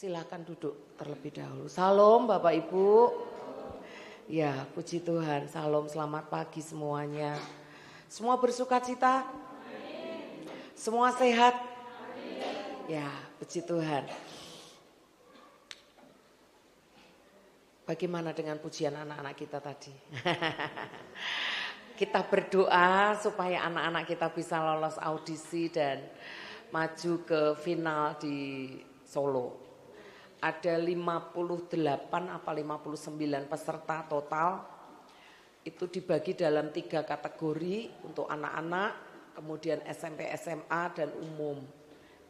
Silakan duduk terlebih dahulu. Salam Bapak Ibu. Ya, puji Tuhan. Salam, selamat pagi semuanya. Semua bersuka cita? Semua sehat? Ya, puji Tuhan. Bagaimana dengan pujian anak-anak kita tadi? Kita berdoa supaya anak-anak kita bisa lolos audisi dan maju ke final di Solo. Ada 58 apa 59 peserta total. Itu dibagi dalam 3 kategori untuk anak-anak, kemudian SMP, SMA dan umum.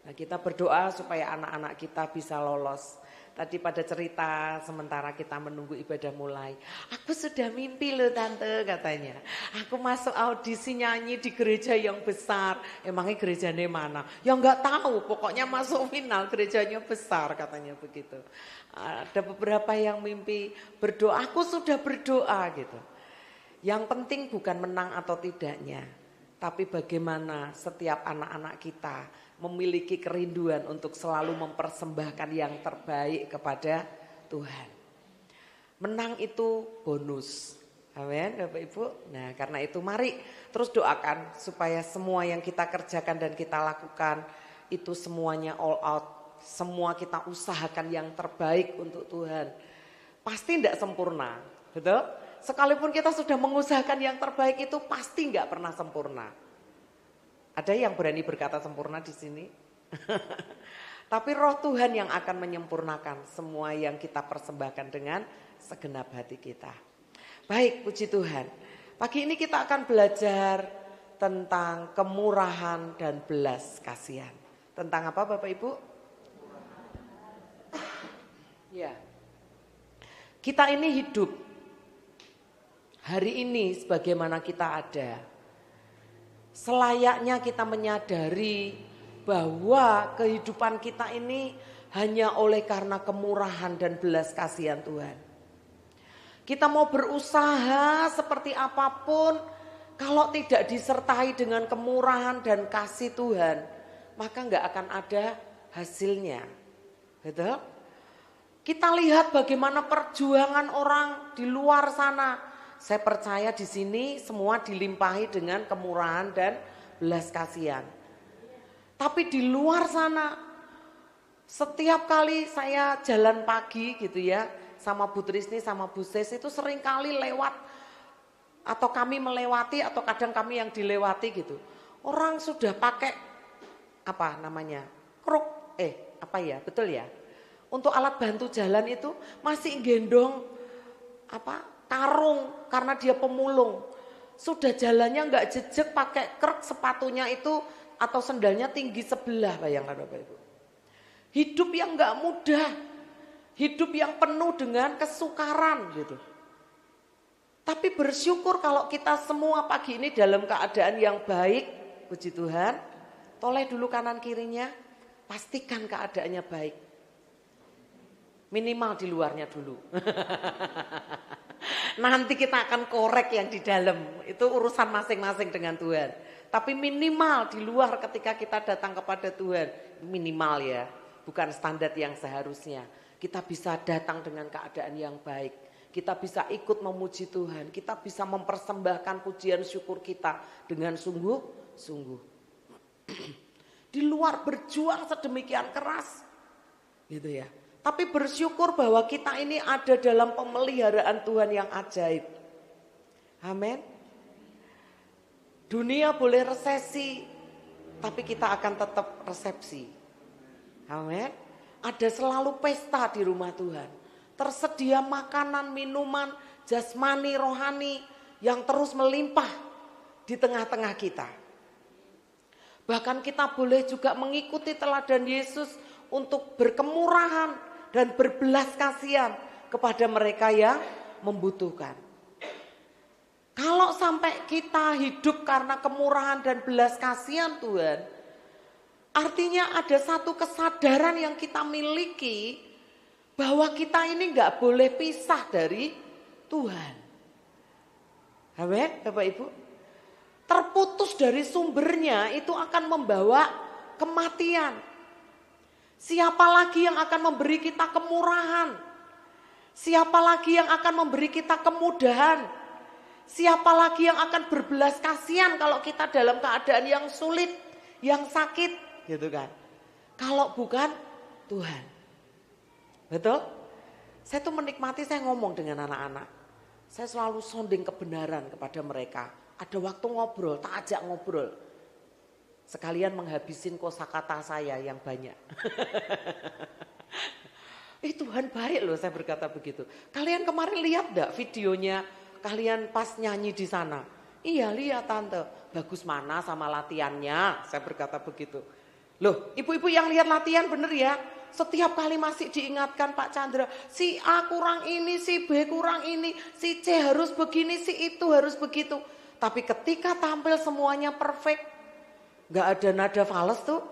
Nah, kita berdoa supaya anak-anak kita bisa lolos. Tadi pada cerita sementara kita menunggu ibadah mulai. Aku sudah mimpi loh tante katanya. Aku masuk audisi nyanyi di gereja yang besar. Emangnya gerejanya mana? Ya enggak tahu, pokoknya masuk final gerejanya besar katanya begitu. Ada beberapa yang mimpi berdoa, aku sudah berdoa gitu. Yang penting bukan menang atau tidaknya. Tapi bagaimana setiap anak-anak kita memiliki kerinduan untuk selalu mempersembahkan yang terbaik kepada Tuhan. Menang itu bonus. Amin Bapak Ibu. Nah karena itu mari terus doakan supaya semua yang kita kerjakan dan kita lakukan itu semuanya all out. Semua kita usahakan yang terbaik untuk Tuhan. Pasti tidak sempurna, betul? Sekalipun kita sudah mengusahakan yang terbaik itu pasti nggak pernah sempurna. Ada yang berani berkata sempurna di sini? Tapi roh Tuhan yang akan menyempurnakan semua yang kita persembahkan dengan segenap hati kita. Baik, puji Tuhan. Pagi ini kita akan belajar tentang kemurahan dan belas kasihan. Tentang apa Bapak Ibu? Ya. Kita ini hidup. Hari ini sebagaimana kita ada. Selayaknya kita menyadari bahwa kehidupan kita ini hanya oleh karena kemurahan dan belas kasihan Tuhan. Kita mau berusaha seperti apapun, kalau tidak disertai dengan kemurahan dan kasih Tuhan, maka nggak akan ada hasilnya. Betul? Kita lihat bagaimana perjuangan orang di luar sana. Saya percaya di sini semua dilimpahi dengan kemurahan dan belas kasihan. Tapi di luar sana, setiap kali saya jalan pagi gitu ya, sama Bu Trisni sama Bu Ses itu sering kali lewat, atau kami melewati atau kadang kami yang dilewati gitu. Orang sudah pakai apa namanya, kruk, apa ya, betul ya. Untuk alat bantu jalan itu masih gendong apa? Karung karena dia pemulung. Sudah jalannya nggak jejek pakai krek sepatunya itu atau sendalnya tinggi sebelah, bayangkan Bapak Ibu. Hidup yang nggak mudah. Hidup yang penuh dengan kesukaran gitu. Tapi bersyukur kalau kita semua pagi ini dalam keadaan yang baik, puji Tuhan. Toleh dulu kanan kirinya, pastikan keadaannya baik. Minimal di luarnya dulu. Nanti kita akan korek yang di dalam. Itu urusan masing-masing dengan Tuhan. Tapi minimal di luar ketika kita datang kepada Tuhan. Minimal ya. Bukan standar yang seharusnya. Kita bisa datang dengan keadaan yang baik. Kita bisa ikut memuji Tuhan. Kita bisa mempersembahkan pujian syukur kita dengan sungguh-sungguh. Di luar berjuang sedemikian keras. Gitu ya. Tapi bersyukur bahwa kita ini ada dalam pemeliharaan Tuhan yang ajaib. Amin. Dunia boleh resesi, tapi kita akan tetap resepsi. Amin. Ada selalu pesta di rumah Tuhan. Tersedia makanan, minuman, jasmani, rohani yang terus melimpah di tengah-tengah kita. Bahkan kita boleh juga mengikuti teladan Yesus untuk berkemurahan dan berbelas kasihan kepada mereka yang membutuhkan. Kalau sampai kita hidup karena kemurahan dan belas kasihan Tuhan, artinya ada satu kesadaran yang kita miliki bahwa kita ini nggak boleh pisah dari Tuhan. Amin, Bapak Ibu. Terputus dari sumbernya itu akan membawa kematian. Siapa lagi yang akan memberi kita kemurahan? Siapa lagi yang akan memberi kita kemudahan? Siapa lagi yang akan berbelas kasihan kalau kita dalam keadaan yang sulit, yang sakit, gitu kan? Kalau bukan Tuhan. Betul? Saya tuh menikmati, saya ngomong dengan anak-anak. Saya selalu sonding kebenaran kepada mereka. Ada waktu ngobrol, tak ajak ngobrol. Sekalian menghabisin kosakata saya yang banyak. Tuhan baik loh, saya berkata begitu. Kalian kemarin lihat gak videonya kalian pas nyanyi di sana? Iya lihat tante, bagus mana sama latihannya, saya berkata begitu. Loh ibu-ibu yang lihat latihan bener ya? Setiap kali masih diingatkan Pak Chandra, si A kurang ini, si B kurang ini, si C harus begini, si itu harus begitu. Tapi ketika tampil semuanya perfect, gak ada nada fals tuh,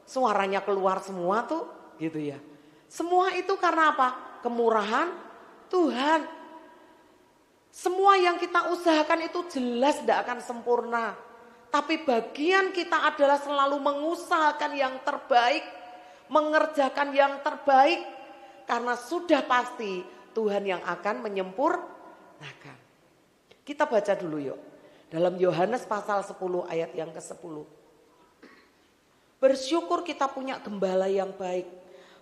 suaranya keluar semua tuh, gitu ya. Semua itu karena apa? Kemurahan Tuhan. Semua yang kita usahakan itu jelas tidak akan sempurna. Tapi bagian kita adalah selalu mengusahakan yang terbaik, mengerjakan yang terbaik. Karena sudah pasti Tuhan yang akan menyempurnakan. Kita baca dulu yuk. Dalam Yohanes pasal 10 ayat yang ke-10. Bersyukur kita punya gembala yang baik.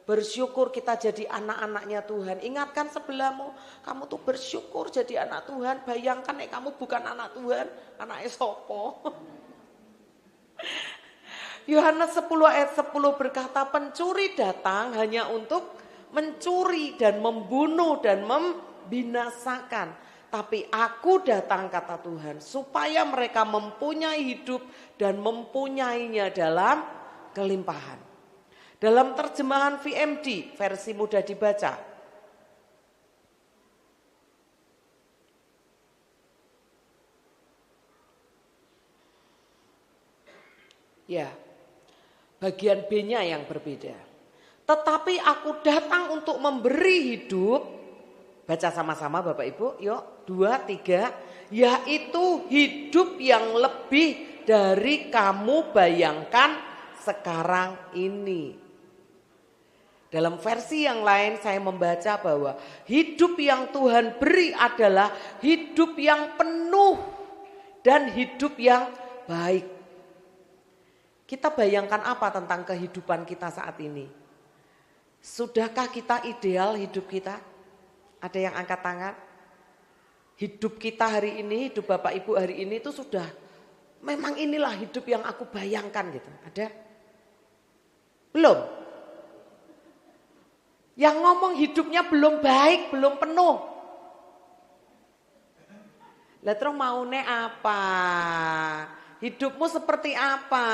Bersyukur kita jadi anak-anaknya Tuhan. Ingatkan sebelahmu, kamu tuh bersyukur jadi anak Tuhan. Bayangkan kamu bukan anak Tuhan, anaknya sopo. Yohanes 10 ayat 10 berkata, pencuri datang hanya untuk mencuri dan membunuh dan membinasakan. Tapi aku datang kata Tuhan supaya mereka mempunyai hidup dan mempunyainya dalam kelimpahan. Dalam terjemahan VMD, versi mudah dibaca. Ya, bagian B-nya yang berbeda. Tetapi aku datang untuk memberi hidup. Baca sama-sama Bapak Ibu, yuk 2, 3. Yaitu hidup yang lebih dari kamu bayangkan sekarang ini. Dalam versi yang lain saya membaca bahwa hidup yang Tuhan beri adalah hidup yang penuh dan hidup yang baik. Kita bayangkan apa tentang kehidupan kita saat ini? Sudahkah kita ideal hidup kita? Ada yang angkat tangan? Hidup kita hari ini, hidup Bapak Ibu hari ini itu sudah memang inilah hidup yang aku bayangkan gitu. Ada? Belum? Yang ngomong hidupnya belum baik, belum penuh. Lah terus maune apa? Hidupmu seperti apa?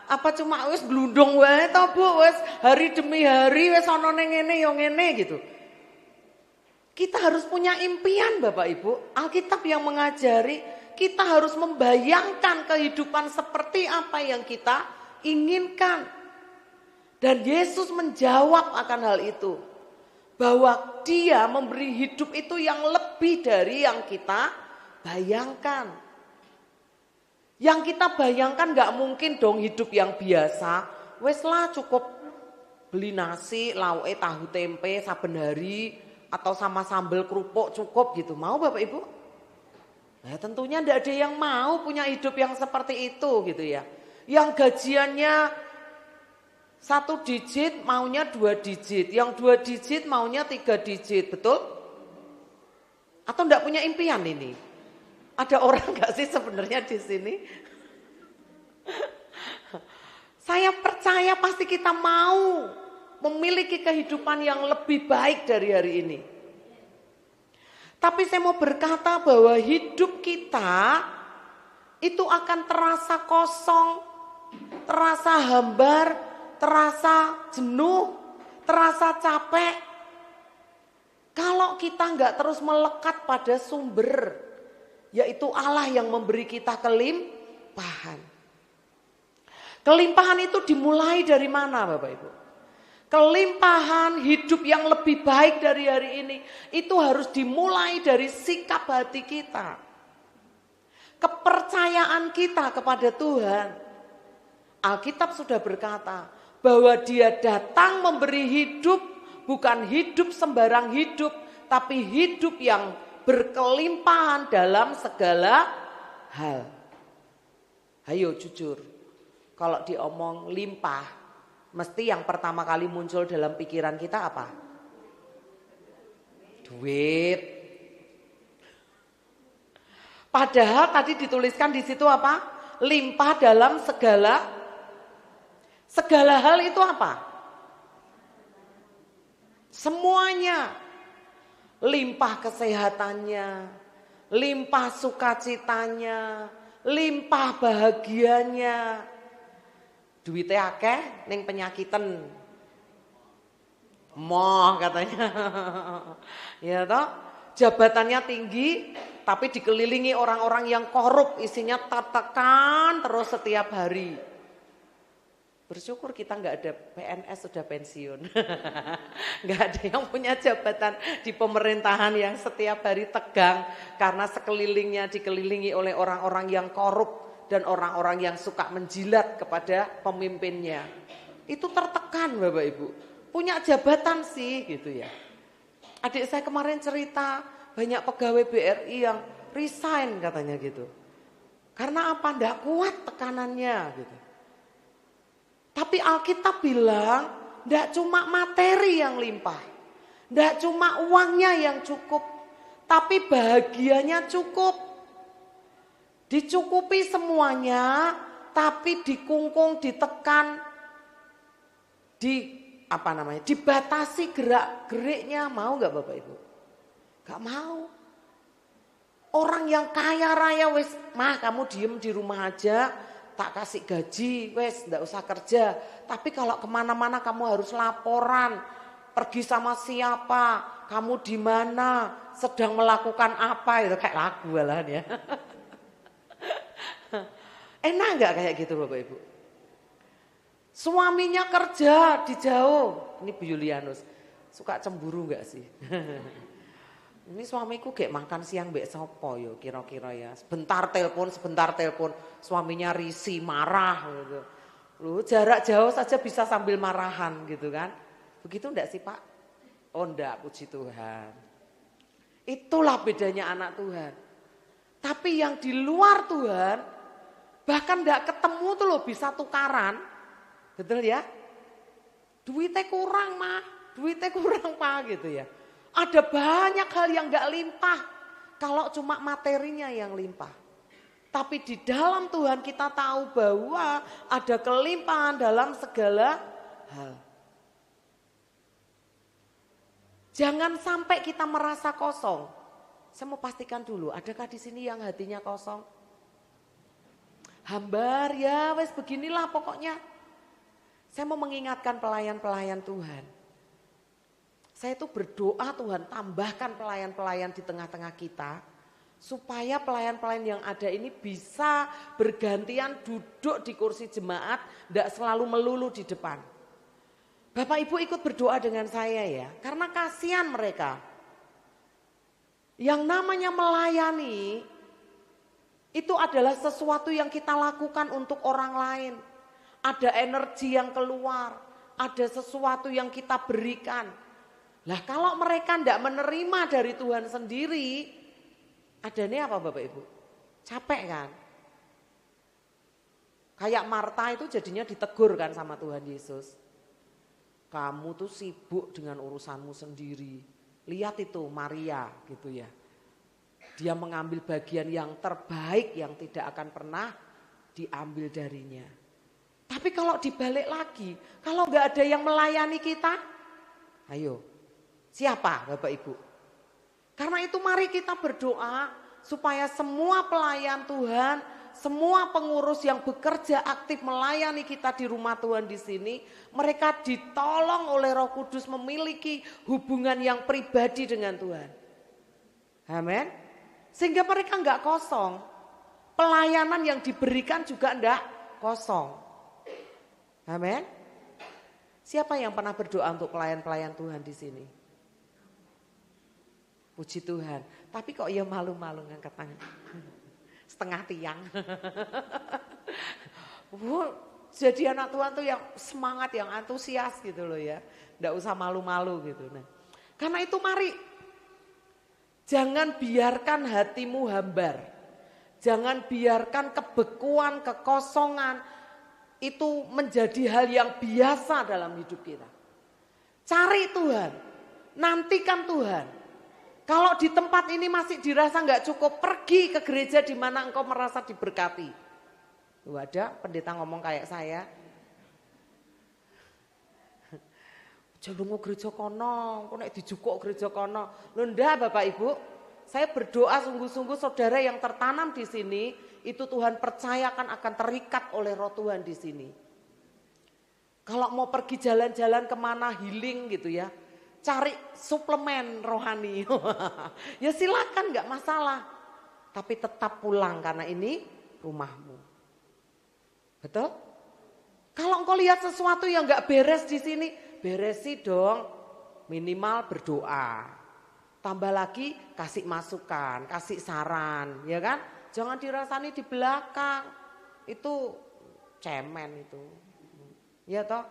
Apa cuma wis glundung wae to Bu, wis hari demi hari wis ana ning ngene ya ngene gitu. Kita harus punya impian Bapak Ibu. Alkitab yang mengajari kita harus membayangkan kehidupan seperti apa yang kita inginkan. Dan Yesus menjawab akan hal itu. Bahwa dia memberi hidup itu yang lebih dari yang kita bayangkan. Yang kita bayangkan gak mungkin dong hidup yang biasa. Wes lah cukup beli nasi, lauk tahu tempe saben hari. Atau sama sambal kerupuk cukup gitu. Mau Bapak Ibu? Nah tentunya gak ada yang mau punya hidup yang seperti itu gitu ya. Yang gajiannya 1 digit maunya 2 digit, yang 2 digit maunya 3 digit, betul? Atau enggak punya impian ini? Ada orang enggak sih sebenarnya di sini? Saya percaya pasti kita mau memiliki kehidupan yang lebih baik dari hari ini. Tapi saya mau berkata bahwa hidup kita itu akan terasa kosong, terasa hambar, terasa jenuh, terasa capek. Kalau kita enggak terus melekat pada sumber, yaitu Allah yang memberi kita kelimpahan. Kelimpahan itu dimulai dari mana Bapak Ibu? Kelimpahan hidup yang lebih baik dari hari ini, itu harus dimulai dari sikap hati kita. Kepercayaan kita kepada Tuhan. Alkitab sudah berkata, bahwa dia datang memberi hidup, bukan hidup sembarang hidup, tapi hidup yang berkelimpahan dalam segala hal. Ayo jujur, kalau diomong limpah, mesti yang pertama kali muncul dalam pikiran kita apa? Duit. Padahal tadi dituliskan di situ apa? Limpah dalam segala hal itu apa? Semuanya. Limpah kesehatannya, limpah sukacitanya, limpah bahagianya. Duitnya akeh ning penyakiten. Moh katanya. Ya toh? Jabatannya tinggi tapi dikelilingi orang-orang yang korup, isinya tertekan terus setiap hari. Bersyukur kita nggak ada PNS sudah pensiun. Nggak ada yang punya jabatan di pemerintahan yang setiap hari tegang karena sekelilingnya dikelilingi oleh orang-orang yang korup dan orang-orang yang suka menjilat kepada pemimpinnya. Itu tertekan Bapak Ibu. Punya jabatan sih gitu ya. Adik saya kemarin cerita banyak pegawai BRI yang resign katanya gitu. Karena apa? Nggak kuat tekanannya gitu. Tapi Alkitab bilang, tidak cuma materi yang limpah, tidak cuma uangnya yang cukup, tapi bahagianya cukup. Dicukupi semuanya, tapi dikungkung, ditekan, dibatasi gerak-geriknya. Mau nggak Bapak Ibu? Gak mau. Orang yang kaya raya wis, mah kamu diem di rumah aja. Tak kasih gaji, wes nggak usah kerja. Tapi kalau kemana-mana kamu harus laporan. Pergi sama siapa, kamu di mana, sedang melakukan apa, itu kayak lagu lah ya. Enak nggak kayak gitu Bapak Ibu? Suaminya kerja di jauh. Ini Bu Yulianus, suka cemburu nggak sih? Ini suamiku kayak makan siang mbek sopo yo kira-kira ya. Sebentar telepon, suaminya risih, marah gitu. Lu jarak jauh saja bisa sambil marahan gitu kan. Begitu enggak sih Pak? Oh enggak, puji Tuhan. Itulah bedanya anak Tuhan. Tapi yang di luar Tuhan, bahkan enggak ketemu tuh loh bisa tukaran. Betul ya? Duitnya kurang mah, duitnya kurang Pak gitu ya. Ada banyak hal yang gak limpah kalau cuma materinya yang limpah. Tapi di dalam Tuhan kita tahu bahwa ada kelimpahan dalam segala hal. Jangan sampai kita merasa kosong. Saya mau pastikan dulu, adakah di sini yang hatinya kosong? Hambar ya, wes beginilah pokoknya. Saya mau mengingatkan pelayan-pelayan Tuhan. Saya itu berdoa Tuhan tambahkan pelayan-pelayan di tengah-tengah kita. Supaya pelayan-pelayan yang ada ini bisa bergantian duduk di kursi jemaat. Tidak selalu melulu di depan. Bapak Ibu ikut berdoa dengan saya ya. Karena kasihan mereka. Yang namanya melayani. Itu adalah sesuatu yang kita lakukan untuk orang lain. Ada energi yang keluar. Ada sesuatu yang kita berikan. Lah kalau mereka tidak menerima dari Tuhan sendiri, adanya apa Bapak Ibu? Capek kan? Kayak Marta itu jadinya ditegur kan sama Tuhan Yesus. Kamu tuh sibuk dengan urusanmu sendiri. Lihat itu Maria gitu ya. Dia mengambil bagian yang terbaik yang tidak akan pernah diambil darinya. Tapi kalau dibalik lagi, kalau nggak ada yang melayani kita, ayo. Siapa Bapak Ibu? Karena itu mari kita berdoa supaya semua pelayan Tuhan, semua pengurus yang bekerja aktif melayani kita di rumah Tuhan di sini, mereka ditolong oleh Roh Kudus memiliki hubungan yang pribadi dengan Tuhan. Amin. Sehingga mereka enggak kosong. Pelayanan yang diberikan juga enggak kosong. Amin. Siapa yang pernah berdoa untuk pelayan-pelayan Tuhan di sini? Puji Tuhan. Tapi kok ya malu-malu ngangkat tangan. Setengah tiang. Jadi anak Tuhan tuh yang semangat, yang antusias gitu loh ya. Nggak usah malu-malu gitu. Nah, karena itu mari, jangan biarkan hatimu hambar. Jangan biarkan kebekuan, kekosongan itu menjadi hal yang biasa dalam hidup kita. Cari Tuhan, nantikan Tuhan. Kalau di tempat ini masih dirasa nggak cukup, pergi ke gereja di mana engkau merasa diberkati. Ada pendeta ngomong kayak saya, jalungu gereja kono, kok nek dijukuk gereja kono. Lho ndak Bapak Ibu, saya berdoa sungguh-sungguh saudara yang tertanam di sini, itu Tuhan percayakan akan terikat oleh roh Tuhan di sini. Kalau mau pergi jalan-jalan kemana healing gitu ya, cari suplemen rohani. Ya silakan nggak masalah, tapi tetap pulang karena ini rumahmu. Betul? Kalau engkau lihat sesuatu yang nggak beres di sini, beresi dong. Minimal berdoa. Tambah lagi kasih masukan, kasih saran, ya kan? Jangan dirasani di belakang. Itu cemen itu. Ya toh?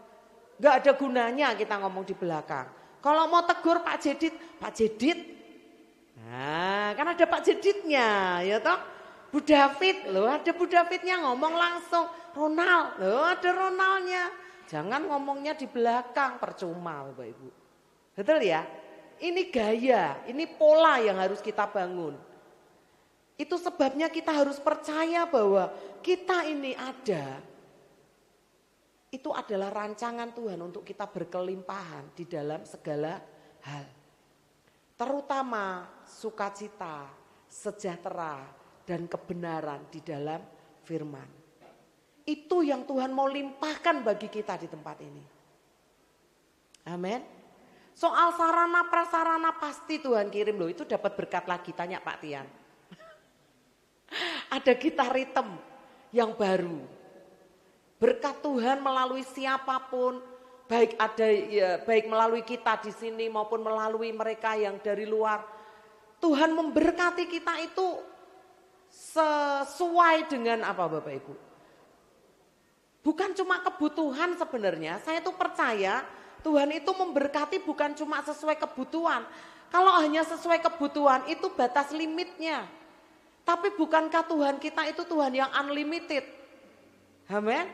Nggak ada gunanya kita ngomong di belakang. Kalau mau tegur Pak Jedit. Nah, kan ada Pak Jeditnya, ya toh? Bu David, loh ada Bu Davidnya ngomong langsung. Ronald, loh ada Ronaldnya. Jangan ngomongnya di belakang, percuma Bapak Ibu. Betul ya? Ini gaya, ini pola yang harus kita bangun. Itu sebabnya kita harus percaya bahwa kita ini ada. Itu adalah rancangan Tuhan untuk kita berkelimpahan di dalam segala hal. Terutama sukacita, sejahtera, dan kebenaran di dalam firman. Itu yang Tuhan mau limpahkan bagi kita di tempat ini. Amin. Soal sarana prasarana pasti Tuhan kirim loh. Itu dapat berkat lagi, tanya Pak Tian. Ada gitar ritme yang baru. Berkat Tuhan melalui siapapun, baik ada ya, baik melalui kita di sini maupun melalui mereka yang dari luar. Tuhan memberkati kita itu sesuai dengan apa Bapak Ibu? Bukan cuma kebutuhan sebenarnya. Saya tuh percaya Tuhan itu memberkati bukan cuma sesuai kebutuhan. Kalau hanya sesuai kebutuhan itu batas limitnya. Tapi bukankah Tuhan kita itu Tuhan yang unlimited? Amin.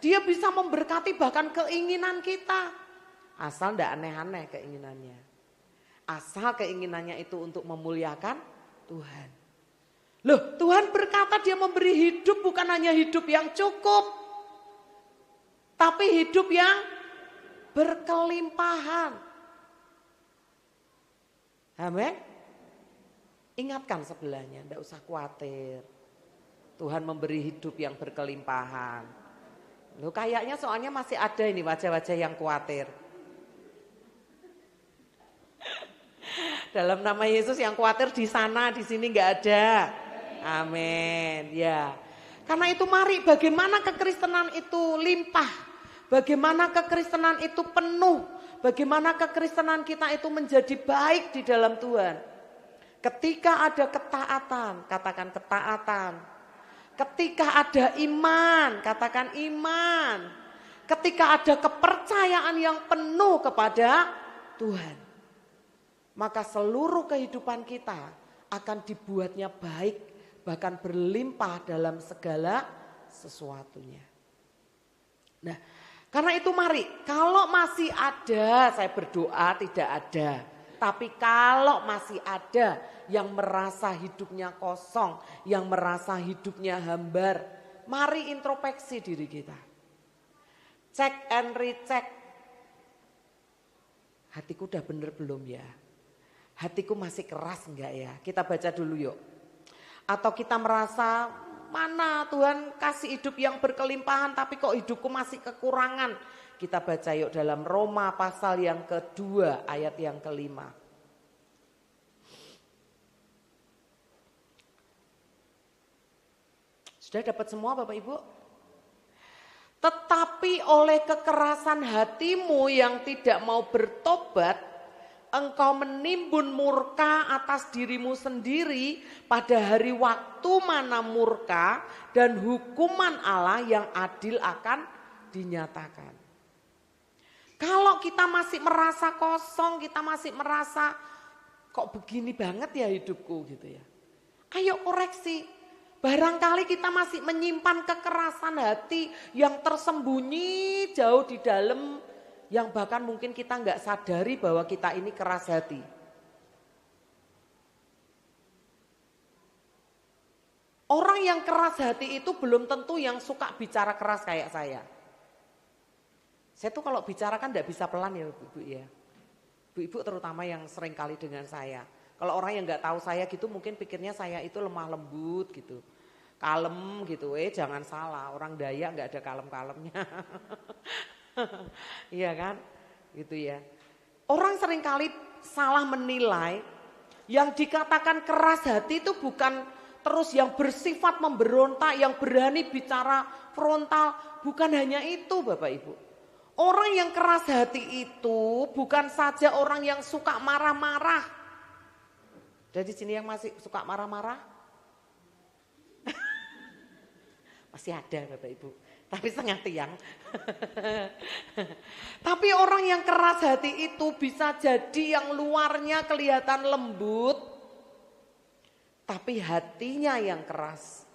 Dia bisa memberkati bahkan keinginan kita. Asal enggak aneh-aneh keinginannya. Asal keinginannya itu untuk memuliakan Tuhan. Loh, Tuhan berkata dia memberi hidup bukan hanya hidup yang cukup. Tapi hidup yang berkelimpahan. Amin. Ingatkan sebelahnya, enggak usah khawatir. Tuhan memberi hidup yang berkelimpahan. Loh, kayaknya soalnya masih ada ini wajah-wajah yang khawatir. Dalam nama Yesus yang khawatir di sana, di sini enggak ada. Amin. Ya. Karena itu mari bagaimana kekristenan itu limpah. Bagaimana kekristenan itu penuh. Bagaimana kekristenan kita itu menjadi baik di dalam Tuhan. Ketika ada ketaatan, katakan ketaatan. Ketika ada iman, katakan iman. Ketika ada kepercayaan yang penuh kepada Tuhan. Maka seluruh kehidupan kita akan dibuatnya baik. Bahkan berlimpah dalam segala sesuatunya. Nah, karena itu mari, kalau masih ada, saya berdoa tidak ada. Tapi kalau masih ada yang merasa hidupnya kosong, yang merasa hidupnya hambar, mari introspeksi diri kita. Cek and recheck. Hatiku udah bener belum ya? Hatiku masih keras enggak ya? Kita baca dulu yuk. Atau kita merasa mana Tuhan kasih hidup yang berkelimpahan tapi kok hidupku masih kekurangan. Kita baca yuk dalam Roma pasal yang kedua ayat yang kelima. Sudah dapat semua Bapak Ibu? Tetapi oleh kekerasan hatimu yang tidak mau bertobat, engkau menimbun murka atas dirimu sendiri pada hari waktu mana murka dan hukuman Allah yang adil akan dinyatakan. Kalau kita masih merasa kosong, kita masih merasa kok begini banget ya hidupku gitu ya. Ayo koreksi. Barangkali kita masih menyimpan kekerasan hati yang tersembunyi jauh di dalam, yang bahkan mungkin kita nggak sadari bahwa kita ini keras hati. Orang yang keras hati itu belum tentu yang suka bicara keras kayak saya. Saya tuh kalau bicara kan nggak bisa pelan ya ibu ya. Ibu terutama yang sering kali dengan saya. Kalau orang yang nggak tahu saya gitu mungkin pikirnya saya itu lemah lembut gitu. Kalem gitu, jangan salah, orang Dayak nggak ada kalem-kalemnya. Iya kan? Gitu ya. Orang seringkali salah menilai yang dikatakan keras hati itu bukan terus yang bersifat memberontak, yang berani bicara frontal, bukan hanya itu Bapak Ibu. Orang yang keras hati itu bukan saja orang yang suka marah-marah. Dari sini yang masih suka marah-marah? Masih ada Bapak Ibu, tapi setengah tiang. Tapi orang yang keras hati itu bisa jadi yang luarnya kelihatan lembut, tapi hatinya yang keras.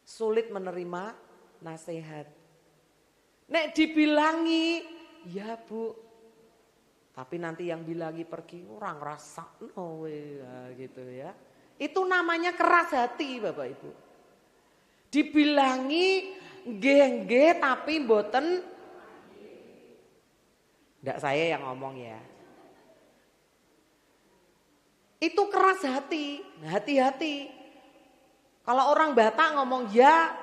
Sulit menerima nasihat. Nek dibilangi, ya Bu, tapi nanti yang bilangi pergi orang rasa gitu ya. Itu namanya keras hati Bapak Ibu. Dibilangi nggih tapi mboten. Ndak saya yang ngomong ya. Itu keras hati, hati-hati. Kalau orang Batak ngomong ya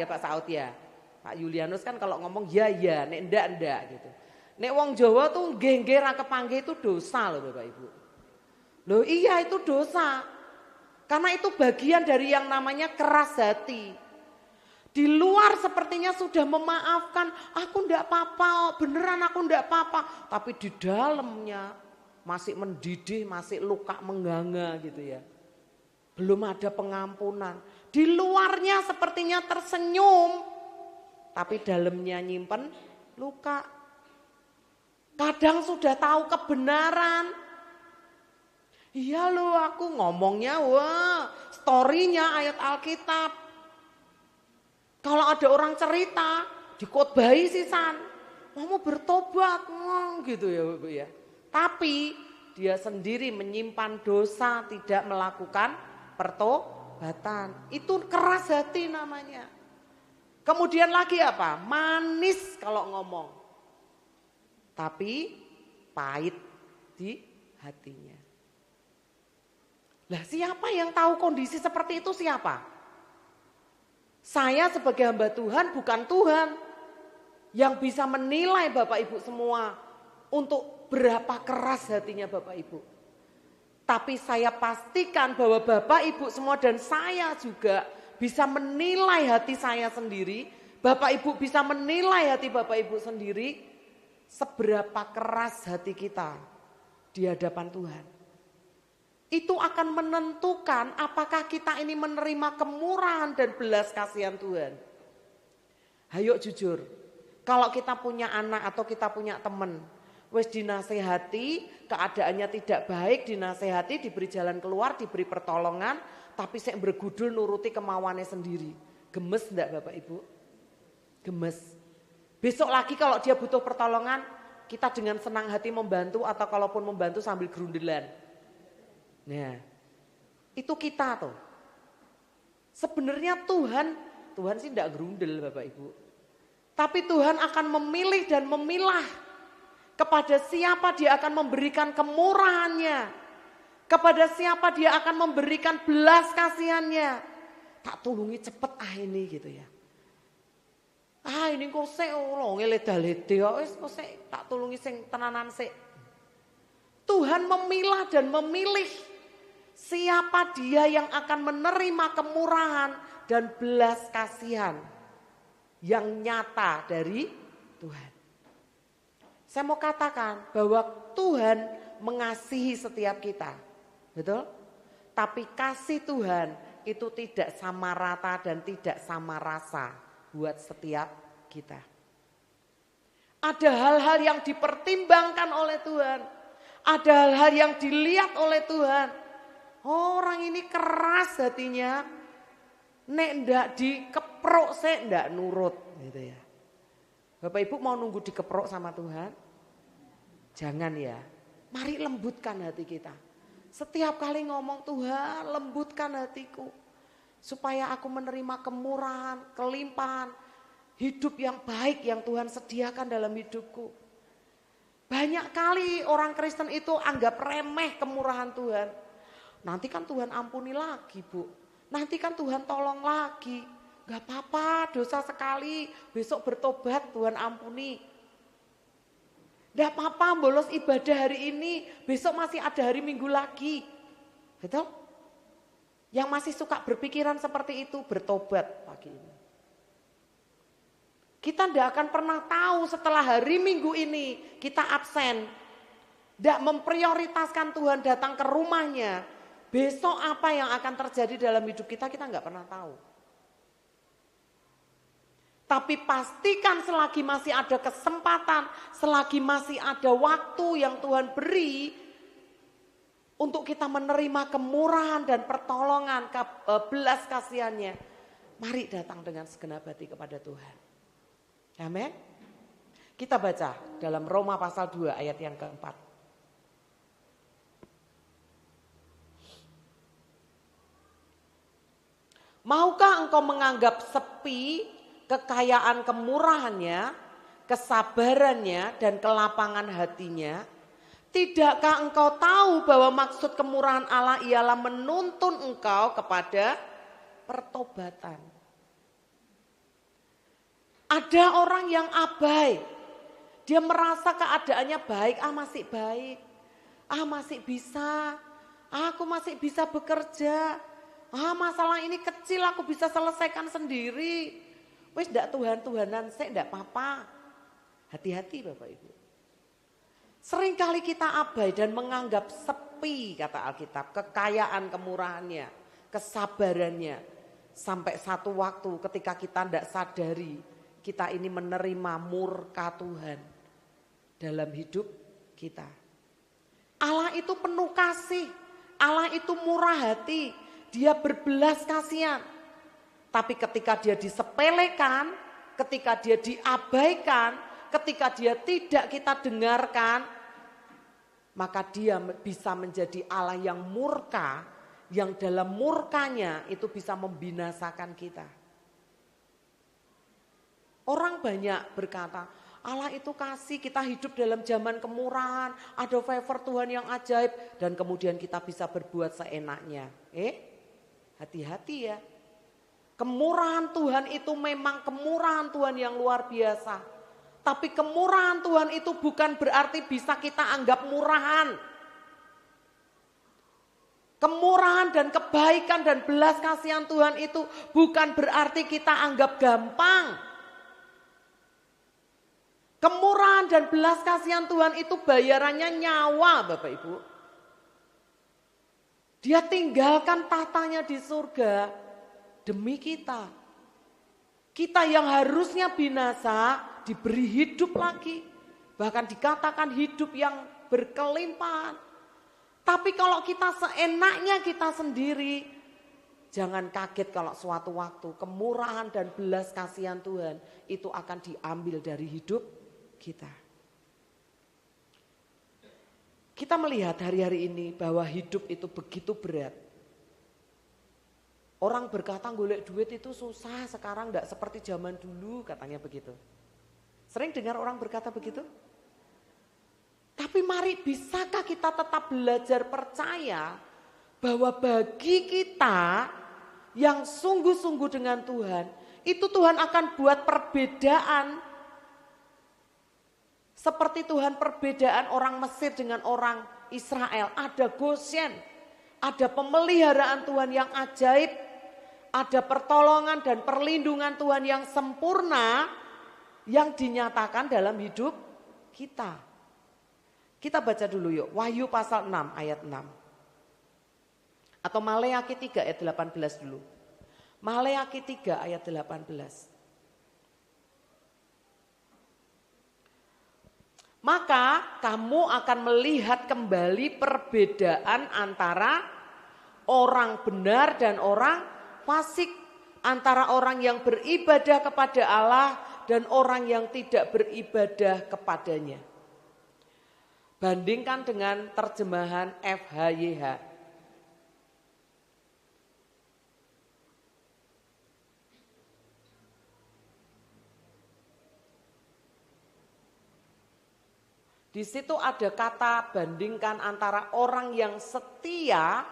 Pak Saud ya. Pak Yulianus kan kalau ngomong ya, nek ndak gitu. Nek wong Jawa tuh nggih ra kepanggih itu dosa loh Bapak Ibu. Loh iya itu dosa. Karena itu bagian dari yang namanya keras hati. Di luar sepertinya sudah memaafkan, aku ndak apa-apa, beneran aku ndak apa-apa. Tapi di dalamnya masih mendidih, masih luka mengganga gitu ya. Belum ada pengampunan. Di luarnya sepertinya tersenyum, tapi dalamnya nyimpen luka. Kadang sudah tahu kebenaran. Iya loh aku ngomongnya storynya ayat Alkitab. Kalau ada orang cerita dikhotbahi sisan, mau bertobat gitu ya Bu ya. Tapi dia sendiri menyimpan dosa, tidak melakukan pertobatan. Itu keras hati namanya. Kemudian lagi apa? Manis kalau ngomong. Tapi pahit di hatinya. Lah siapa yang tahu kondisi seperti itu siapa? Saya sebagai hamba Tuhan bukan Tuhan yang bisa menilai Bapak Ibu semua untuk berapa keras hatinya Bapak Ibu. Tapi saya pastikan bahwa Bapak Ibu semua dan saya juga bisa menilai hati saya sendiri. Bapak Ibu bisa menilai hati Bapak Ibu sendiri. Seberapa keras hati kita di hadapan Tuhan. Itu akan menentukan apakah kita ini menerima kemurahan dan belas kasihan Tuhan. Hayo jujur, kalau kita punya anak atau kita punya teman, wes dinasehati, keadaannya tidak baik, dinasehati, diberi jalan keluar, diberi pertolongan, tapi saya bergudul nuruti kemauannya sendiri. Gemes enggak Bapak Ibu? Gemes. Besok lagi kalau dia butuh pertolongan, kita dengan senang hati membantu atau kalaupun membantu sambil gerundelan. Nah, itu kita tuh. Sebenarnya Tuhan sih enggak gerundel Bapak Ibu. Tapi Tuhan akan memilih dan memilah kepada siapa dia akan memberikan kemurahannya. Kepada siapa dia akan memberikan belas kasihannya. Tak tulungi cepet ini gitu ya. Ini kok sik ngeleda-lede kok sik tak tulungi sing tenanan sik. Tuhan memilah dan memilih siapa dia yang akan menerima kemurahan dan belas kasihan yang nyata dari Tuhan. Saya mau katakan bahwa Tuhan mengasihi setiap kita. Betul? Tapi kasih Tuhan itu tidak sama rata dan tidak sama rasa. buat setiap kita. Ada hal-hal yang dipertimbangkan oleh Tuhan. Ada hal-hal yang dilihat oleh Tuhan. Orang ini keras hatinya. Nek ndak dikeprok saya ndak nurut gitu ya. Bapak Ibu mau nunggu dikeprok sama Tuhan? Jangan ya. Mari lembutkan hati kita. Setiap kali ngomong Tuhan lembutkan hatiku. Supaya aku menerima kemurahan, kelimpahan, hidup yang baik yang Tuhan sediakan dalam hidupku. Banyak kali orang Kristen itu anggap remeh kemurahan Tuhan. Nanti kan Tuhan ampuni lagi Bu. Nanti kan Tuhan tolong lagi. Gak apa-apa dosa sekali, besok bertobat Tuhan ampuni. Gak apa-apa bolos ibadah hari ini, besok masih ada hari Minggu lagi. Betul? Yang masih suka berpikiran seperti itu bertobat pagi ini. Kita tidak akan pernah tahu setelah hari Minggu ini kita absen. Tidak memprioritaskan Tuhan datang ke rumahnya. Besok apa yang akan terjadi dalam hidup kita nggak pernah tahu. Tapi pastikan selagi masih ada kesempatan, selagi masih ada waktu yang Tuhan beri untuk kita menerima kemurahan dan pertolongan, belas kasihannya, mari datang dengan segenap hati kepada Tuhan. Amin. Kita baca dalam Roma pasal 2 ayat yang keempat. Maukah engkau menganggap sepi kekayaan kemurahannya, kesabarannya dan kelapangan hatinya? Tidakkah engkau tahu bahwa maksud kemurahan Allah ialah menuntun engkau kepada pertobatan? Ada orang yang abai. Dia merasa keadaannya baik, masih baik. Masih bisa. Aku masih bisa bekerja. Masalah ini kecil aku bisa selesaikan sendiri. Wis ndak Tuhan-Tuhanan, saya ndak apa-apa. Hati-hati Bapak Ibu. Seringkali kita abai dan menganggap sepi kata Alkitab, kekayaan kemurahannya, kesabarannya. Sampai satu waktu ketika kita tidak sadari, kita ini menerima murka Tuhan dalam hidup kita. Allah itu penuh kasih, Allah itu murah hati, Dia berbelas kasihan. Tapi ketika Dia disepelekan, ketika Dia diabaikan, ketika Dia tidak kita dengarkan, maka Dia bisa menjadi Allah yang murka, yang dalam murkanya itu bisa membinasakan kita. Orang banyak berkata, Allah itu kasih, kita hidup dalam zaman kemurahan, ada favor Tuhan yang ajaib, dan kemudian kita bisa berbuat seenaknya. Hati-hati ya. Kemurahan Tuhan itu memang kemurahan Tuhan yang luar biasa. Tapi kemurahan Tuhan itu bukan berarti bisa kita anggap murahan. Kemurahan dan kebaikan dan belas kasihan Tuhan itu bukan berarti kita anggap gampang. Kemurahan dan belas kasihan Tuhan itu bayarannya nyawa Bapak Ibu. Dia tinggalkan tahtanya di surga demi kita. Kita yang harusnya binasa diberi hidup lagi. Bahkan dikatakan hidup yang berkelimpahan. Tapi kalau kita seenaknya kita sendiri, jangan kaget kalau suatu waktu kemurahan dan belas kasihan Tuhan itu akan diambil dari hidup kita. Kita melihat hari-hari ini bahwa hidup itu begitu berat. Orang berkata golek duit itu susah, sekarang enggak seperti zaman dulu, katanya begitu. Sering dengar orang berkata begitu? Tapi mari bisakah kita tetap belajar percaya bahwa bagi kita yang sungguh-sungguh dengan Tuhan, itu Tuhan akan buat perbedaan. Seperti Tuhan perbedaan orang Mesir dengan orang Israel. Ada Goshen, ada pemeliharaan Tuhan yang ajaib, ada pertolongan dan perlindungan Tuhan yang sempurna yang dinyatakan dalam hidup kita. Kita baca dulu yuk, Wahyu pasal 6 ayat 6. Atau Maleakhi 3 ayat 18 dulu. Maleakhi 3 ayat 18. maka kamu akan melihat kembali perbedaan antara orang benar dan orang fasik, antara orang yang beribadah kepada Allah dan orang yang tidak beribadah kepadanya. Bandingkan dengan terjemahan FHYH. Di situ ada kata bandingkan antara orang yang setia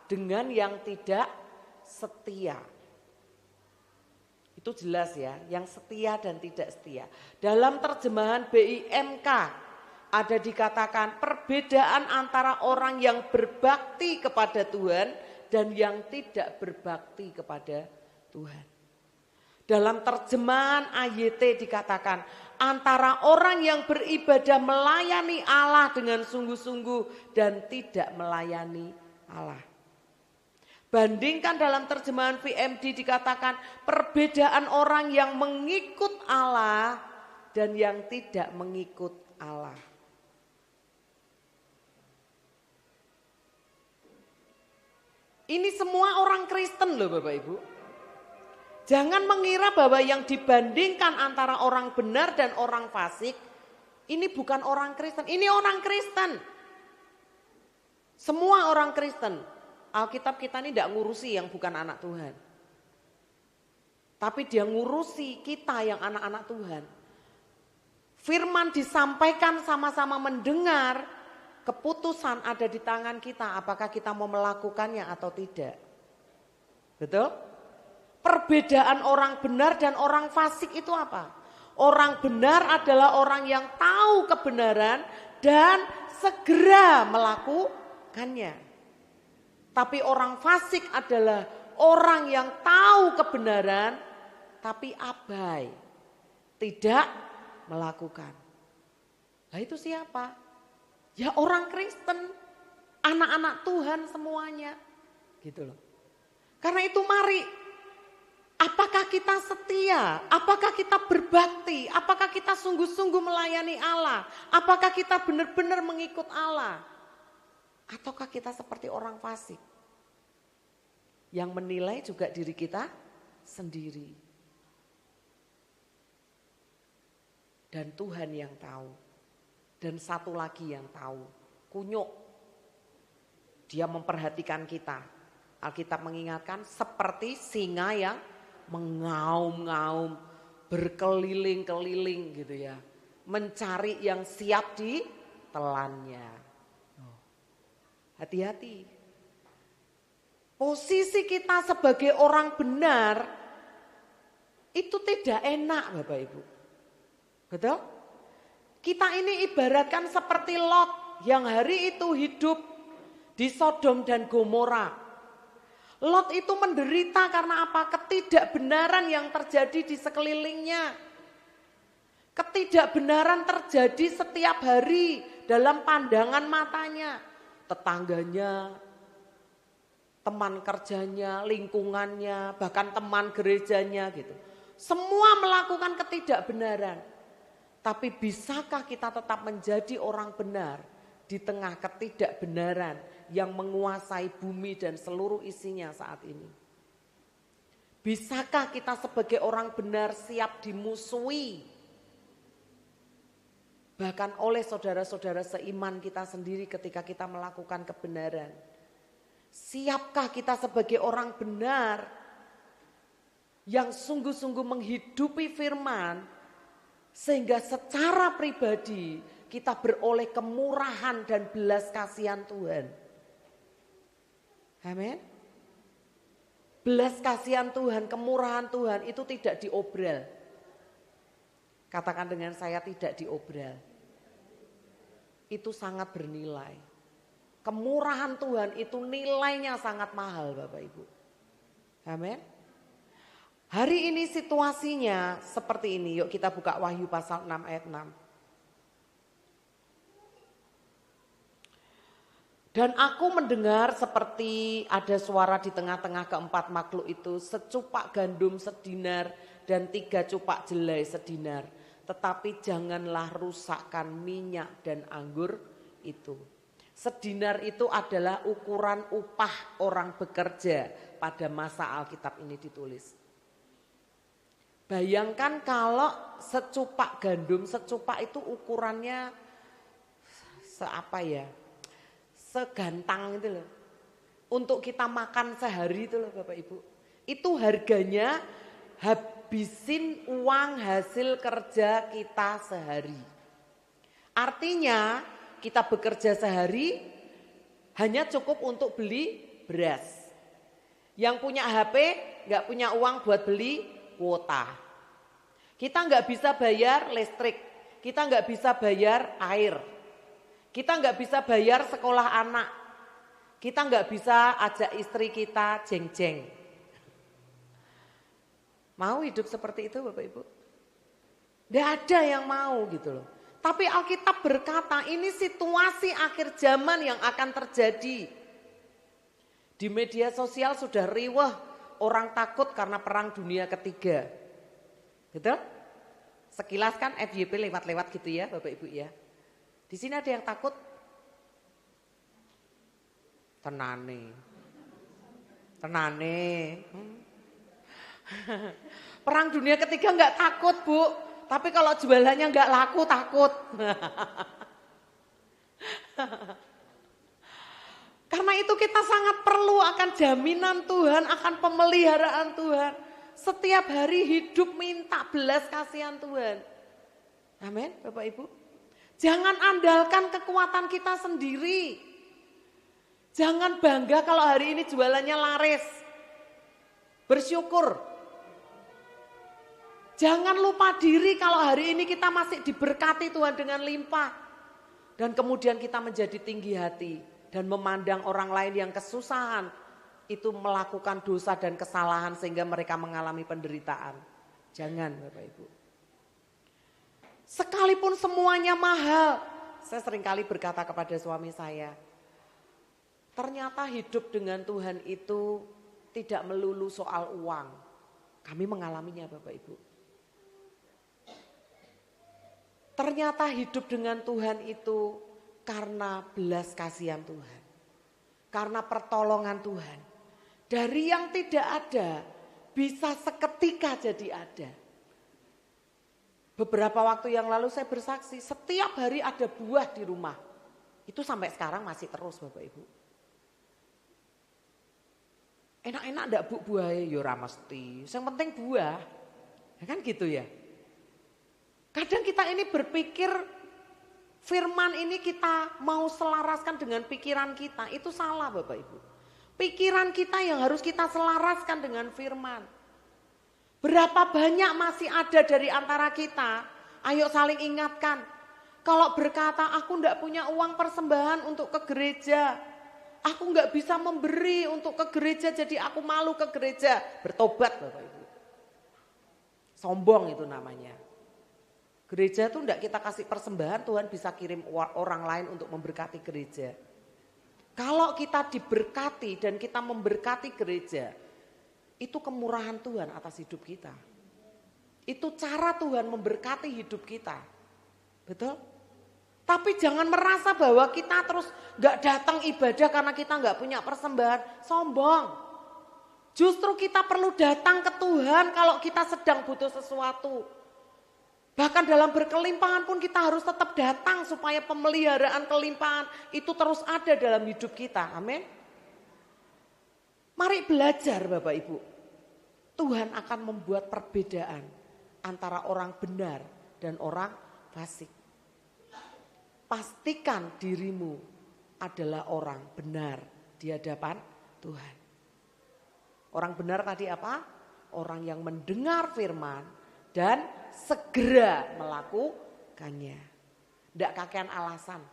dengan yang tidak setia. Itu jelas ya, yang setia dan tidak setia. Dalam terjemahan BIMK ada dikatakan perbedaan antara orang yang berbakti kepada Tuhan dan yang tidak berbakti kepada Tuhan. Dalam terjemahan AYT dikatakan antara orang yang beribadah melayani Allah dengan sungguh-sungguh dan tidak melayani Allah. Bandingkan dalam terjemahan VMD dikatakan perbedaan orang yang mengikut Allah dan yang tidak mengikut Allah. Ini semua orang Kristen loh Bapak Ibu. Jangan mengira bahwa yang dibandingkan antara orang benar dan orang fasik, ini bukan orang Kristen, ini orang Kristen. Semua orang Kristen. Alkitab kita ini tidak ngurusi yang bukan anak Tuhan. Tapi dia ngurusi kita yang anak-anak Tuhan. Firman disampaikan sama-sama mendengar, keputusan ada di tangan kita apakah kita mau melakukannya atau tidak. Betul? Perbedaan orang benar dan orang fasik itu apa? Orang benar adalah orang yang tahu kebenaran dan segera melakukannya. Tapi orang fasik adalah orang yang tahu kebenaran tapi abai, tidak melakukan. Nah itu siapa? Ya orang Kristen, anak-anak Tuhan semuanya. Gitu loh. Karena itu mari, apakah kita setia? Apakah kita berbakti? Apakah kita sungguh-sungguh melayani Allah? Apakah kita benar-benar mengikut Allah? Ataukah kita seperti orang fasik? Yang menilai juga diri kita sendiri. Dan Tuhan yang tahu. Dan satu lagi yang tahu, kunyuk. Dia memperhatikan kita. Alkitab mengingatkan seperti singa yang mengaum-ngaum, berkeliling-keliling gitu ya. Mencari yang siap ditelannya. Hati-hati. Posisi kita sebagai orang benar itu tidak enak Bapak Ibu. Betul? Kita ini ibaratkan seperti Lot yang hari itu hidup di Sodom dan Gomora. Lot itu menderita karena apa? Ketidakbenaran yang terjadi di sekelilingnya. Ketidakbenaran terjadi setiap hari dalam pandangan matanya. Tetangganya, teman kerjanya, lingkungannya, bahkan teman gerejanya gitu. Semua melakukan ketidakbenaran. Tapi bisakah kita tetap menjadi orang benar di tengah ketidakbenaran yang menguasai bumi dan seluruh isinya saat ini? Bisakah kita sebagai orang benar siap dimusuhi? Bahkan oleh saudara-saudara seiman kita sendiri ketika kita melakukan kebenaran. Siapkah kita sebagai orang benar yang sungguh-sungguh menghidupi firman sehingga secara pribadi kita beroleh kemurahan dan belas kasihan Tuhan. Amin. Belas kasihan Tuhan, kemurahan Tuhan itu tidak diobral. Katakan dengan saya, tidak diobral. Itu sangat bernilai. Kemurahan Tuhan itu nilainya sangat mahal Bapak Ibu. Amin. Hari ini situasinya seperti ini. Yuk kita buka Wahyu pasal 6 ayat 6. Dan aku mendengar seperti ada suara di tengah-tengah keempat makhluk itu, secupak gandum sedinar dan 3 cupak jelai sedinar. tetapi janganlah rusakkan minyak dan anggur itu. Sedinar itu adalah ukuran upah orang bekerja pada masa Alkitab ini ditulis. Bayangkan kalau secupak gandum, secupak itu ukurannya segantang itu loh. Untuk kita makan sehari itu loh Bapak Ibu. Itu harganya habisin uang hasil kerja kita sehari. Artinya kita bekerja sehari hanya cukup untuk beli beras. Yang punya HP nggak punya uang buat beli kuota. Kita nggak bisa bayar listrik, kita nggak bisa bayar air, kita nggak bisa bayar sekolah anak, kita nggak bisa ajak istri kita jeng-jeng. Mau hidup seperti itu Bapak Ibu? Nggak ada yang mau gitu loh. Tapi Alkitab berkata ini situasi akhir zaman yang akan terjadi. Di media sosial sudah riweh, orang takut karena perang dunia ketiga. Betul? Sekilas kan FYP lewat-lewat gitu ya Bapak Ibu ya. Di sini ada yang takut? Tenane. Perang dunia ketiga enggak takut Bu. Tapi kalau jualannya enggak laku takut. Karena itu kita sangat perlu akan jaminan Tuhan, akan pemeliharaan Tuhan. Setiap hari hidup minta belas kasihan Tuhan. Amin Bapak Ibu. Jangan andalkan kekuatan kita sendiri. Jangan bangga kalau hari ini jualannya laris. Bersyukur. Jangan lupa diri kalau hari ini kita masih diberkati Tuhan dengan limpah. Dan kemudian kita menjadi tinggi hati. Dan memandang orang lain yang kesusahan. Itu melakukan dosa dan kesalahan sehingga mereka mengalami penderitaan. Jangan Bapak Ibu. Sekalipun semuanya mahal. Saya seringkali berkata kepada suami saya. Ternyata hidup dengan Tuhan itu tidak melulu soal uang. Kami mengalaminya Bapak Ibu. Ternyata hidup dengan Tuhan itu karena belas kasihan Tuhan. Karena pertolongan Tuhan. Dari yang tidak ada bisa seketika jadi ada. Beberapa waktu yang lalu saya bersaksi setiap hari ada buah di rumah. Itu sampai sekarang masih terus Bapak Ibu. Enak-enak enggak Bu buahnya? Ya ora mesti. Yang penting buah. Ya kan gitu ya. Kadang kita ini berpikir firman ini kita mau selaraskan dengan pikiran kita. Itu salah Bapak Ibu. Pikiran kita yang harus kita selaraskan dengan firman. Berapa banyak masih ada dari antara kita. Ayo saling ingatkan. Kalau berkata aku enggak punya uang persembahan untuk ke gereja. Aku enggak bisa memberi untuk ke gereja jadi aku malu ke gereja. Bertobat Bapak Ibu. Sombong itu namanya. Gereja itu enggak kita kasih persembahan, Tuhan bisa kirim orang lain untuk memberkati gereja. Kalau kita diberkati dan kita memberkati gereja, itu kemurahan Tuhan atas hidup kita. Itu cara Tuhan memberkati hidup kita. Betul? Tapi jangan merasa bahwa kita terus enggak datang ibadah karena kita enggak punya persembahan. Sombong. Justru kita perlu datang ke Tuhan kalau kita sedang butuh sesuatu. Bahkan dalam berkelimpahan pun kita harus tetap datang supaya pemeliharaan kelimpahan itu terus ada dalam hidup kita. Amin. Mari belajar Bapak Ibu. Tuhan akan membuat perbedaan antara orang benar dan orang fasik. Pastikan dirimu adalah orang benar di hadapan Tuhan. Orang benar tadi apa? Orang yang mendengar firman dan segera melakukannya. Tidak kakean alasan.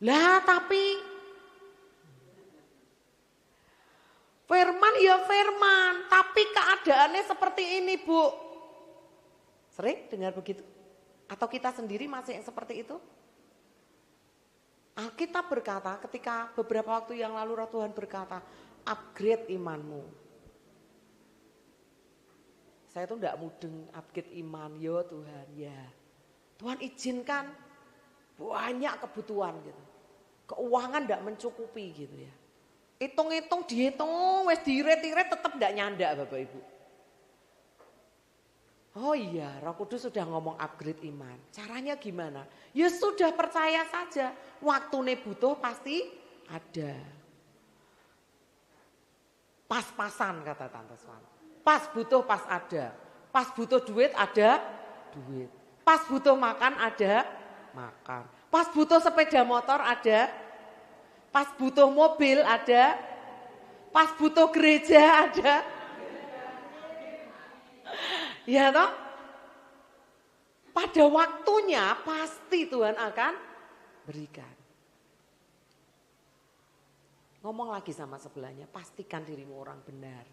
Lah tapi firman ya firman, tapi keadaannya seperti ini Bu. Sering dengar begitu? Atau kita sendiri masih yang seperti itu? Alkitab berkata ketika beberapa waktu yang lalu Tuhan berkata, upgrade imanmu. Saya tuh enggak mudeng upgrade iman, yo Tuhan, ya. Tuhan izinkan banyak kebutuhan gitu. Keuangan enggak mencukupi gitu ya. Hitung-hitung, dihitung, wes diirit-irit tetap enggak nyandak Bapak Ibu. Oh iya, Roh Kudus sudah ngomong upgrade iman. Caranya gimana? Ya sudah percaya saja. Waktunya butuh pasti ada. Pas-pasan kata Tante Swan. Pas butuh pas ada. Pas butuh duit ada duit. Pas butuh makan ada makan. Pas butuh sepeda motor ada. Pas butuh mobil ada. Pas butuh gereja ada. Ya toh? Pada waktunya pasti Tuhan akan berikan. Ngomong lagi sama sebelahnya, pastikan dirimu orang benar.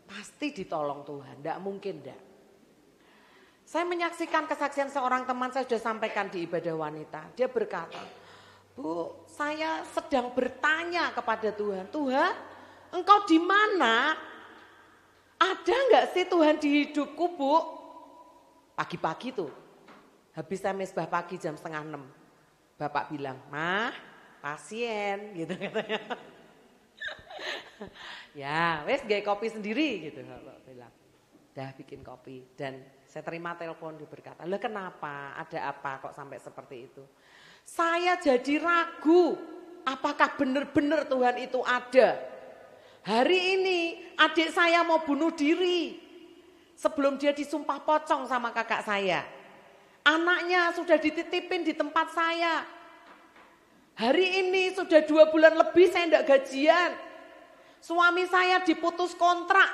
Pasti ditolong Tuhan, enggak mungkin enggak. Saya menyaksikan kesaksian seorang teman, saya sudah sampaikan di ibadah wanita. Dia berkata, Bu, saya sedang bertanya kepada Tuhan, Tuhan, Engkau di mana? Ada enggak sih Tuhan di hidupku, Bu? Pagi-pagi tuh, habis saya mesbah pagi jam 5:30. Bapak bilang, Mah, pasien gitu katanya. Ya, wes gaya kopi sendiri gitu Bapak bilang. Dah bikin kopi dan saya terima telepon, dia berkata, "Lah kenapa? Ada apa kok sampai seperti itu?" Saya jadi ragu, apakah benar-benar Tuhan itu ada? Hari ini adik saya mau bunuh diri sebelum dia disumpah pocong sama kakak saya. Anaknya sudah dititipin di tempat saya. Hari ini sudah 2 bulan lebih saya tidak gajian. Suami saya diputus kontrak.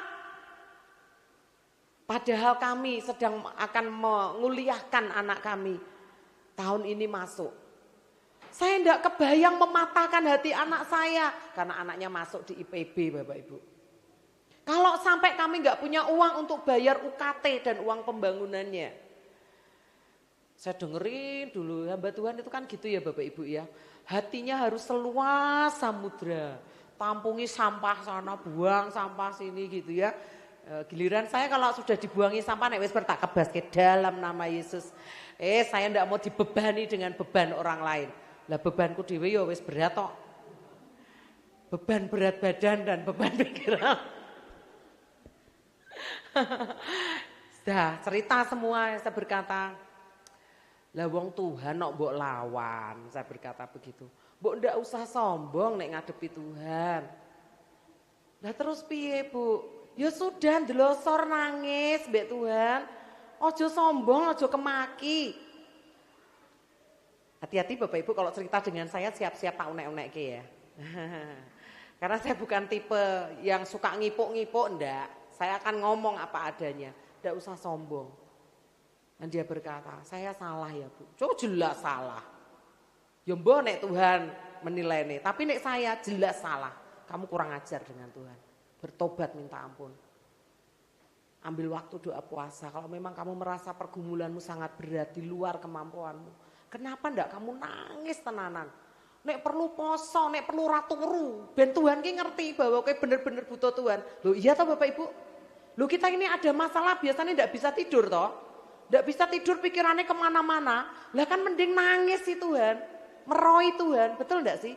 Padahal kami sedang akan menguliahkan anak kami. Tahun ini masuk. Saya tidak kebayang mematahkan hati anak saya. Karena anaknya masuk di IPB Bapak Ibu. Kalau sampai kami nggak punya uang untuk bayar UKT dan uang pembangunannya. Saya dengerin dulu, hamba Tuhan itu kan gitu ya Bapak Ibu ya. Hatinya harus seluas samudra. Tampungi sampah sana, buang sampah sini gitu ya. Giliran saya kalau sudah dibuangi sampah nek wis tak kebas ke dalam nama Yesus. Saya ndak mau dibebani dengan beban orang lain. Lah bebanku dhewe ya wis berat tok. Beban berat badan dan beban pikiran. Sudah cerita semua, saya berkata, lah wong Tuhan nok mbok lawan, saya berkata begitu. Mbok ndak usah sombong nek ngadepi Tuhan. Lah terus piye, Bu? Ya sudah ndelosor nangis mbek Tuhan. Ojo sombong, ojo kemaki. Hati-hati Bapak Ibu kalau cerita dengan saya siap-siap tak unek-unekke ya. Karena saya bukan tipe yang suka ngipuk-ngipuk, enggak. Saya akan ngomong apa adanya, enggak usah sombong. Dan dia berkata, saya salah ya Bu. Cuk jelas salah. Ya mbok nek Tuhan menilai nih, tapi nek saya jelas salah. Kamu kurang ajar dengan Tuhan. Bertobat minta ampun. Ambil waktu doa puasa. Kalau memang kamu merasa pergumulanmu sangat berat di luar kemampuanmu. Kenapa enggak kamu nangis tenanan? Nek perlu poso, nek perlu raturu. Ben Tuhan ki ngerti bahwa kowe bener-bener butuh Tuhan. Loh iya toh Bapak Ibu? Loh kita ini ada masalah biasanya enggak bisa tidur toh. Enggak bisa tidur pikirannya kemana-mana. Lah kan mending nangis sih Tuhan. Meroi Tuhan. Betul enggak sih?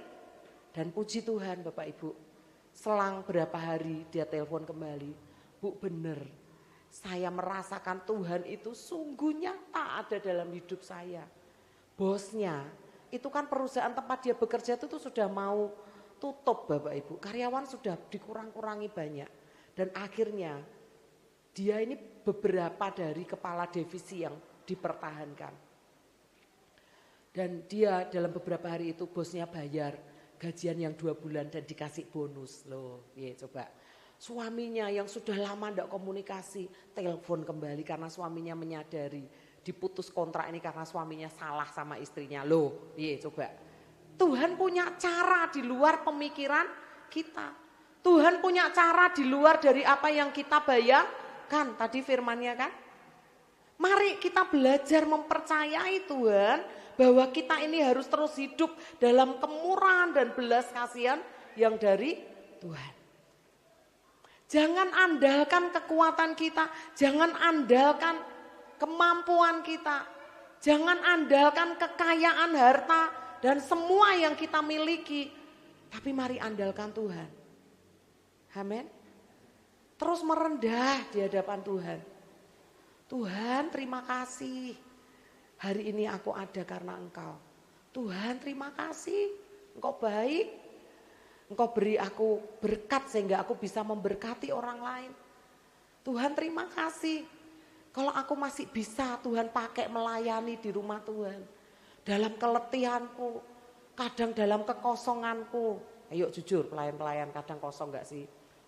Dan puji Tuhan Bapak Ibu. Selang berapa hari dia telepon kembali, Bu bener, saya merasakan Tuhan itu sungguh nyata ada dalam hidup saya. Bosnya, itu kan perusahaan tempat dia bekerja itu sudah mau tutup Bapak Ibu. Karyawan sudah dikurang-kurangi banyak. Dan akhirnya dia ini beberapa dari kepala divisi yang dipertahankan. Dan dia dalam beberapa hari itu bosnya bayar gajian yang 2 bulan dan dikasih bonus loh. Ya coba. Suaminya yang sudah lama tidak komunikasi, telepon kembali karena suaminya menyadari diputus kontrak ini karena suaminya salah sama istrinya. Loh, ya coba. Tuhan punya cara di luar pemikiran kita. Tuhan punya cara di luar dari apa yang kita bayangkan. Tadi firman-Nya kan? Mari kita belajar mempercayai Tuhan. Bahwa kita ini harus terus hidup dalam kemurahan dan belas kasihan yang dari Tuhan. Jangan andalkan kekuatan kita, jangan andalkan kemampuan kita, jangan andalkan kekayaan harta dan semua yang kita miliki. Tapi mari andalkan Tuhan. Amin. Terus merendah di hadapan Tuhan. Tuhan, terima kasih. Hari ini aku ada karena Engkau. Tuhan, terima kasih. Engkau baik. Engkau beri aku berkat sehingga aku bisa memberkati orang lain. Tuhan, terima kasih. Kalau aku masih bisa Tuhan pakai melayani di rumah Tuhan. Dalam keletihanku, kadang dalam kekosonganku. Ayo jujur, pelayan-pelayan kadang kosong gak sih?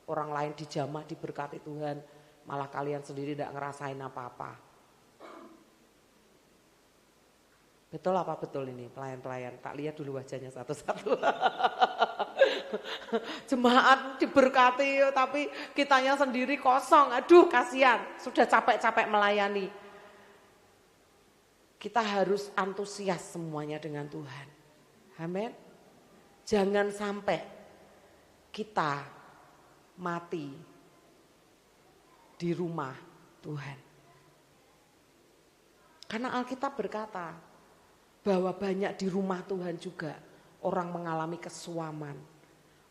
Orang lain dijamah, diberkati Tuhan, malah kalian sendiri tidak ngerasain apa-apa. Betul apa betul ini pelayan-pelayan? Tak lihat dulu wajahnya satu-satu. Jemaat diberkati tapi kitanya sendiri kosong. Aduh kasihan, sudah capek-capek melayani. Kita harus antusias semuanya dengan Tuhan. Amin. Jangan sampai kita mati di rumah Tuhan. Karena Alkitab berkata bahwa banyak di rumah Tuhan juga orang mengalami kesuaman,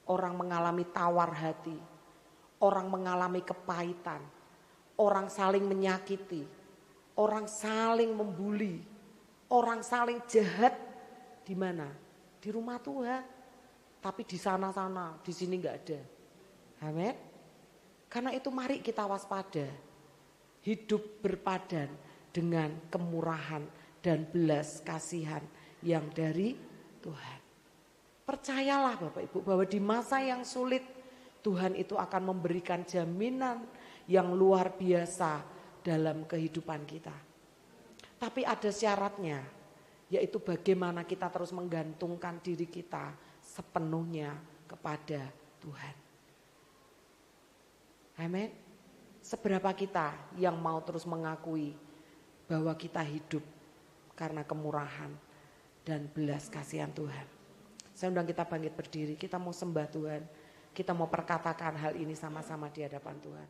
orang mengalami tawar hati, orang mengalami kepahitan, orang saling menyakiti, orang saling membuli, orang saling jahat. Di mana? Di rumah Tuhan. Tapi di sana-sana, di sini enggak ada. Amin. Karena itu mari kita waspada. Hidup berpadan dengan kemurahan dan belas kasihan yang dari Tuhan. Percayalah Bapak Ibu bahwa di masa yang sulit Tuhan itu akan memberikan jaminan yang luar biasa dalam kehidupan kita. Tapi ada syaratnya, yaitu bagaimana kita terus menggantungkan diri kita sepenuhnya kepada Tuhan. Amin. Seberapa kita yang mau terus mengakui bahwa kita hidup karena kemurahan dan belas kasihan Tuhan. Saya undang kita bangkit berdiri, kita mau sembah Tuhan. Kita mau perkatakan hal ini sama-sama di hadapan Tuhan.